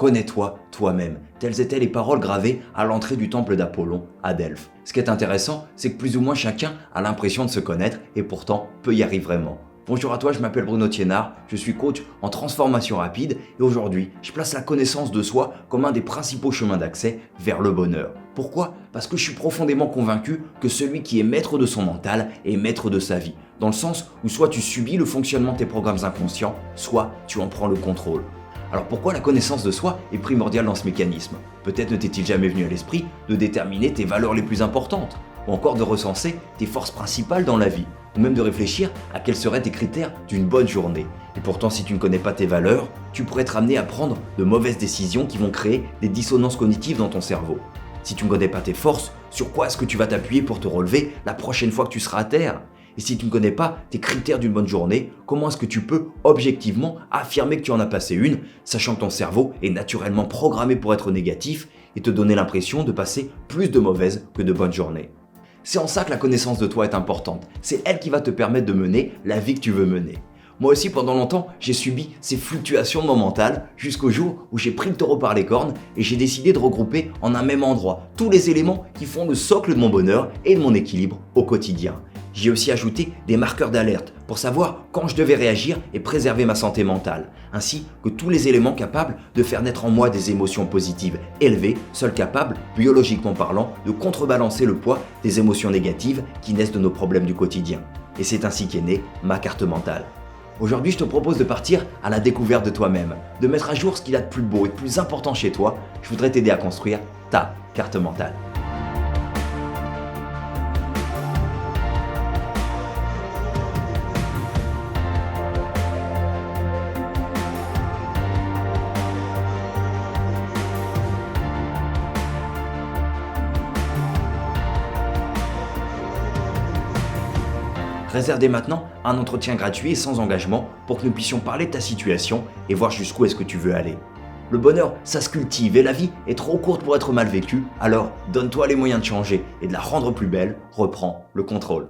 Connais-toi toi-même. Telles étaient les paroles gravées à l'entrée du temple d'Apollon à Delphes. Ce qui est intéressant, c'est que plus ou moins chacun a l'impression de se connaître et pourtant peu y arrive vraiment. Bonjour à toi, je m'appelle Bruno Thiénard, je suis coach en transformation rapide et aujourd'hui, je place la connaissance de soi comme un des principaux chemins d'accès vers le bonheur. Pourquoi ? Parce que je suis profondément convaincu que celui qui est maître de son mental est maître de sa vie, dans le sens où soit tu subis le fonctionnement de tes programmes inconscients, soit tu en prends le contrôle. Alors pourquoi la connaissance de soi est primordiale dans ce mécanisme ? Peut-être ne t'est-il jamais venu à l'esprit de déterminer tes valeurs les plus importantes, ou encore de recenser tes forces principales dans la vie, ou même de réfléchir à quels seraient tes critères d'une bonne journée. Et pourtant, si tu ne connais pas tes valeurs, tu pourrais être amené à prendre de mauvaises décisions qui vont créer des dissonances cognitives dans ton cerveau. Si tu ne connais pas tes forces, sur quoi est-ce que tu vas t'appuyer pour te relever la prochaine fois que tu seras à terre ? Et si tu ne connais pas tes critères d'une bonne journée, comment est-ce que tu peux objectivement affirmer que tu en as passé une, sachant que ton cerveau est naturellement programmé pour être négatif et te donner l'impression de passer plus de mauvaises que de bonnes journées ? C'est en ça que la connaissance de toi est importante. C'est elle qui va te permettre de mener la vie que tu veux mener. Moi aussi, pendant longtemps, j'ai subi ces fluctuations de mon mental jusqu'au jour où j'ai pris le taureau par les cornes et j'ai décidé de regrouper en un même endroit tous les éléments qui font le socle de mon bonheur et de mon équilibre au quotidien. J'ai aussi ajouté des marqueurs d'alerte pour savoir quand je devais réagir et préserver ma santé mentale, ainsi que tous les éléments capables de faire naître en moi des émotions positives élevées, seuls capables, biologiquement parlant, de contrebalancer le poids des émotions négatives qui naissent de nos problèmes du quotidien. Et c'est ainsi qu'est née ma carte mentale. Aujourd'hui, je te propose de partir à la découverte de toi-même, de mettre à jour ce qu'il y a de plus beau et de plus important chez toi. Je voudrais t'aider à construire ta carte mentale. Réserve dès maintenant un entretien gratuit et sans engagement pour que nous puissions parler de ta situation et voir jusqu'où est-ce que tu veux aller. Le bonheur, ça se cultive et la vie est trop courte pour être mal vécue, alors donne-toi les moyens de changer et de la rendre plus belle, reprends le contrôle.